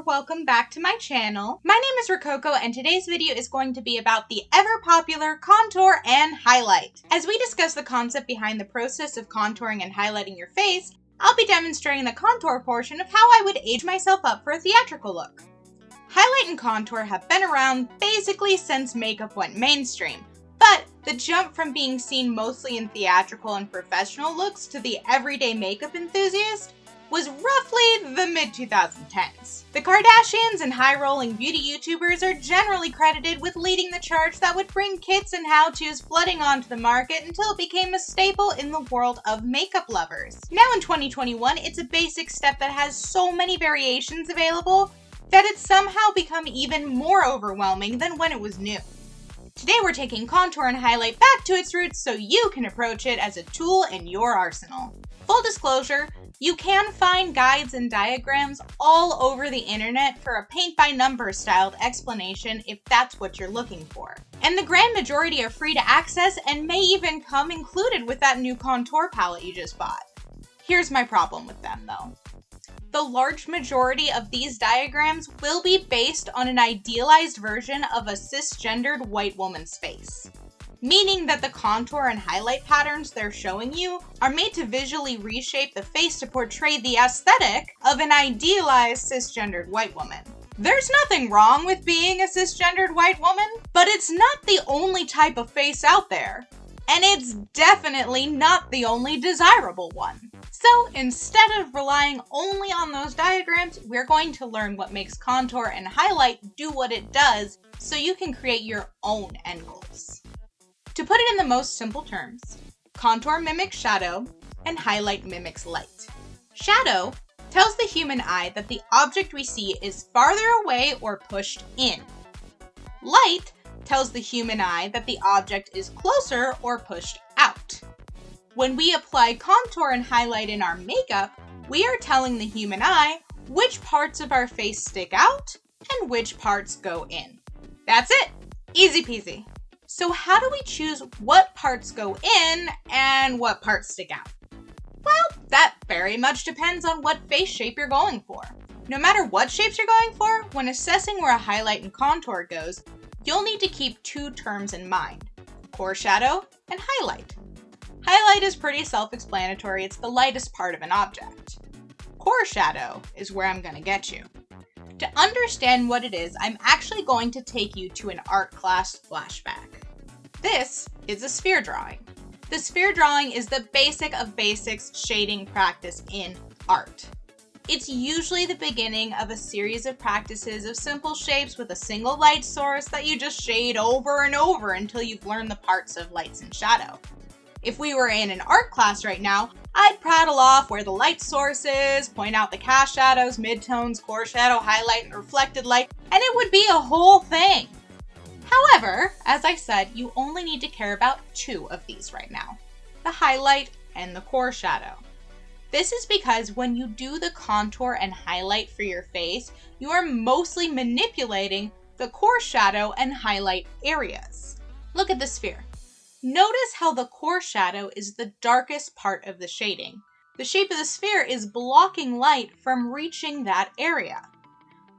welcome back to my channel. My name is Rococo and today's video is going to be about the ever popular contour and highlight. As we discuss the concept behind the process of contouring and highlighting your face, I'll be demonstrating the contour portion of how I would age myself up for a theatrical look. Highlight and contour have been around basically since makeup went mainstream, but the jump from being seen mostly in theatrical and professional looks to the everyday makeup enthusiast was roughly the mid-2010s. The Kardashians and high-rolling beauty YouTubers are generally credited with leading the charge that would bring kits and how-tos flooding onto the market until it became a staple in the world of makeup lovers. Now in 2021, it's a basic step that has so many variations available that it's somehow become even more overwhelming than when it was new. Today we're taking contour and highlight back to its roots so you can approach it as a tool in your arsenal. Full disclosure, you can find guides and diagrams all over the internet for a paint-by-number styled explanation if that's what you're looking for. And the grand majority are free to access and may even come included with that new contour palette you just bought. Here's my problem with them though. The large majority of these diagrams will be based on an idealized version of a cisgendered white woman's face, meaning that the contour and highlight patterns they're showing you are made to visually reshape the face to portray the aesthetic of an idealized cisgendered white woman. There's nothing wrong with being a cisgendered white woman, but it's not the only type of face out there, and it's definitely not the only desirable one. So instead of relying only on those diagrams, we're going to learn what makes contour and highlight do what it does so you can create your own end goals. To put it in the most simple terms, contour mimics shadow and highlight mimics light. Shadow tells the human eye that the object we see is farther away or pushed in. Light tells the human eye that the object is closer or pushed out. When we apply contour and highlight in our makeup, we are telling the human eye which parts of our face stick out and which parts go in. That's it! Easy peasy. So how do we choose what parts go in and what parts stick out? Well, that very much depends on what face shape you're going for. No matter what shapes you're going for, when assessing where a highlight and contour goes, you'll need to keep two terms in mind: core shadow and highlight. Highlight is pretty self-explanatory, it's the lightest part of an object. Core shadow is where I'm gonna get you. To understand what it is, I'm actually going to take you to an art class flashback. This is a sphere drawing. The sphere drawing is the basic of basics shading practice in art. It's usually the beginning of a series of practices of simple shapes with a single light source that you just shade over and over until you've learned the parts of lights and shadow. If we were in an art class right now, I'd prattle off where the light source is, point out the cast shadows, midtones, core shadow, highlight, and reflected light, and it would be a whole thing. However, as I said, you only need to care about two of these right now: the highlight and the core shadow. This is because when you do the contour and highlight for your face, you are mostly manipulating the core shadow and highlight areas. Look at the sphere. Notice how the core shadow is the darkest part of the shading. The shape of the sphere is blocking light from reaching that area.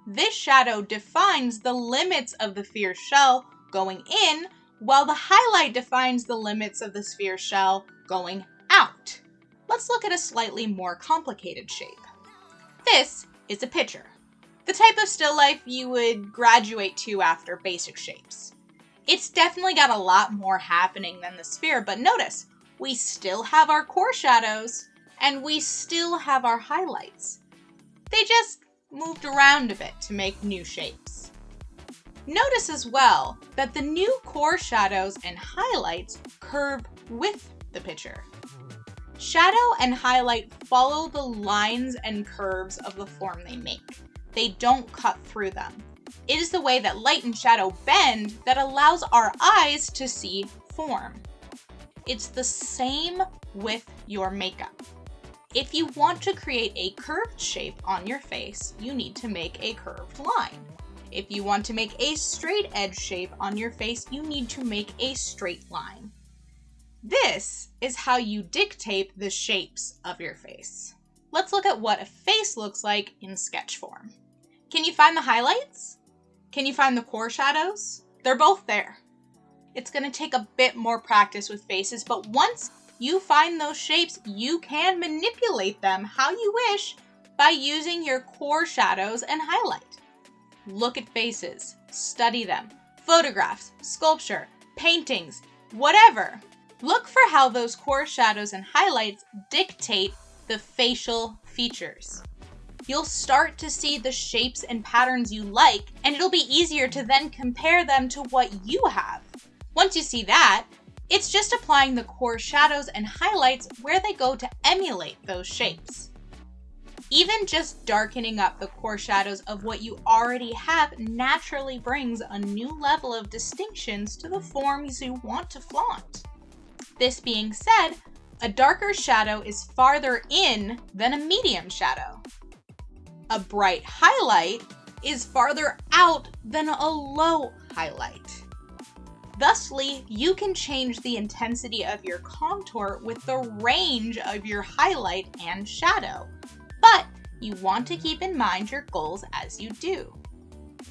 This shadow defines the limits of the sphere shell going in, while the highlight defines the limits of the sphere shell going out. Let's look at a slightly more complicated shape. This is a picture, the type of still life you would graduate to after basic shapes. It's definitely got a lot more happening than the sphere, but notice, we still have our core shadows and we still have our highlights. They just moved around a bit to make new shapes. Notice as well that the new core shadows and highlights curve with the picture. Shadow and highlight follow the lines and curves of the form they make. They don't cut through them. It is the way that light and shadow bend that allows our eyes to see form. It's the same with your makeup. If you want to create a curved shape on your face, you need to make a curved line. If you want to make a straight edge shape on your face, you need to make a straight line. This is how you dictate the shapes of your face. Let's look at what a face looks like in sketch form. Can you find the highlights? Can you find the core shadows? They're both there. It's going to take a bit more practice with faces, but once you find those shapes, you can manipulate them how you wish by using your core shadows and highlight. Look at faces, study them, photographs, sculpture, paintings, whatever. Look for how those core shadows and highlights dictate the facial features. You'll start to see the shapes and patterns you like, and it'll be easier to then compare them to what you have. Once you see that, it's just applying the core shadows and highlights where they go to emulate those shapes. Even just darkening up the core shadows of what you already have naturally brings a new level of distinctions to the forms you want to flaunt. This being said, a darker shadow is farther in than a medium shadow. A bright highlight is farther out than a low highlight. Thusly, you can change the intensity of your contour with the range of your highlight and shadow, but you want to keep in mind your goals as you do.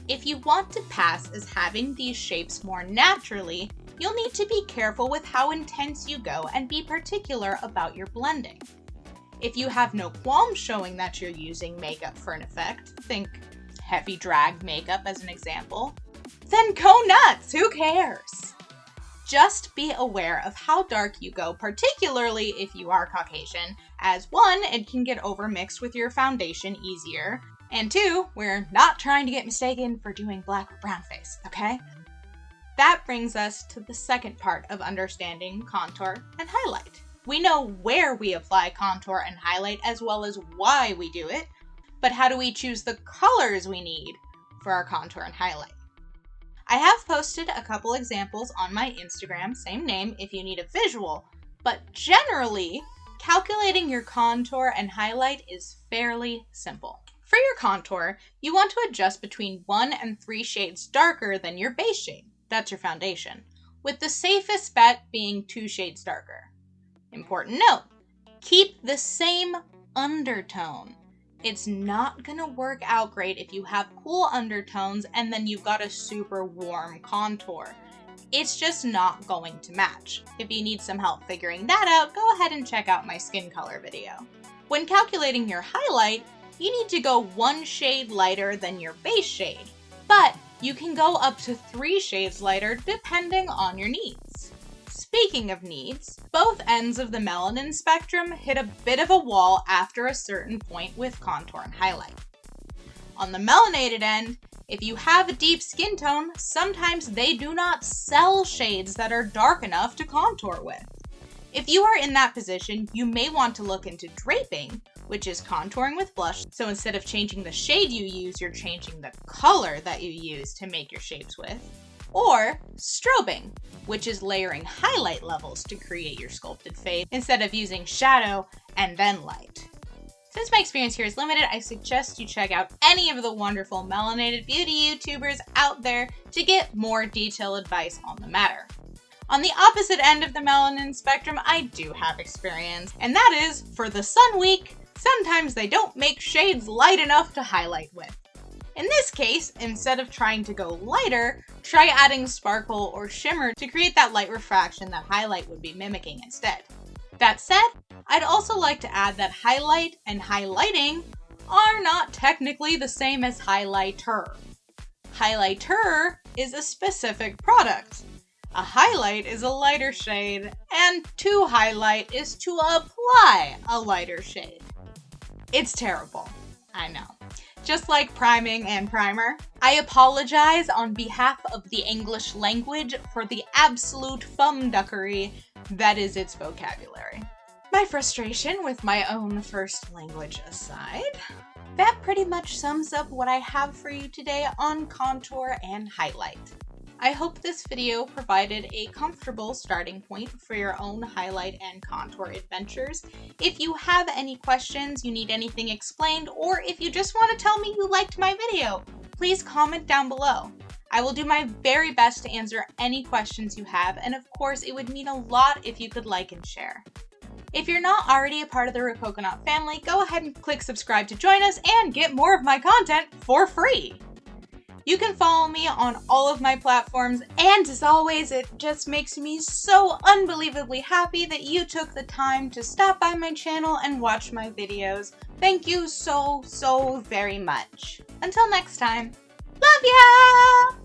If you want to pass as having these shapes more naturally, you'll need to be careful with how intense you go and be particular about your blending. If you have no qualms showing that you're using makeup for an effect, think heavy drag makeup as an example, then go nuts, who cares? Just be aware of how dark you go, particularly if you are Caucasian, as one, it can get overmixed with your foundation easier, and two, we're not trying to get mistaken for doing black or brown face, okay? That brings us to the second part of understanding contour and highlight. We know where we apply contour and highlight as well as why we do it, but how do we choose the colors we need for our contour and highlight? I have posted a couple examples on my Instagram, same name if you need a visual, but generally, calculating your contour and highlight is fairly simple. For your contour, you want to adjust between 1 and 3 shades darker than your base shade. That's your foundation, with the safest bet being 2 shades darker. Important note, keep the same undertone. It's not gonna work out great if you have cool undertones and then you've got a super warm contour. It's just not going to match. If you need some help figuring that out, go ahead and check out my skin color video. When calculating your highlight, you need to go 1 shade lighter than your base shade, but you can go up to 3 shades lighter depending on your needs. Speaking of needs, both ends of the melanin spectrum hit a bit of a wall after a certain point with contour and highlight. On the melanated end, if you have a deep skin tone, sometimes they do not sell shades that are dark enough to contour with. If you are in that position, you may want to look into draping, which is contouring with blush. So instead of changing the shade you use, you're changing the color that you use to make your shapes with. Or strobing, which is layering highlight levels to create your sculpted face instead of using shadow and then light. Since my experience here is limited, I suggest you check out any of the wonderful melanated beauty YouTubers out there to get more detailed advice on the matter. On the opposite end of the melanin spectrum, I do have experience, and that is for the sun week, sometimes they don't make shades light enough to highlight with. In this case, instead of trying to go lighter, try adding sparkle or shimmer to create that light refraction that highlight would be mimicking instead. That said, I'd also like to add that highlight and highlighting are not technically the same as highlighter. Highlighter is a specific product. A highlight is a lighter shade, and to highlight is to apply a lighter shade. It's terrible, I know. Just like priming and primer, I apologize on behalf of the English language for the absolute fumduckery that is its vocabulary. My frustration with my own first language aside, that pretty much sums up what I have for you today on contour and highlight. I hope this video provided a comfortable starting point for your own highlight and contour adventures. If you have any questions, you need anything explained, or if you just want to tell me you liked my video, please comment down below. I will do my very best to answer any questions you have, and of course, it would mean a lot if you could like and share. If you're not already a part of the Rococo family, go ahead and click subscribe to join us and get more of my content for free. You can follow me on all of my platforms, and as always, it just makes me so unbelievably happy that you took the time to stop by my channel and watch my videos. Thank you so very much. Until next time, love ya!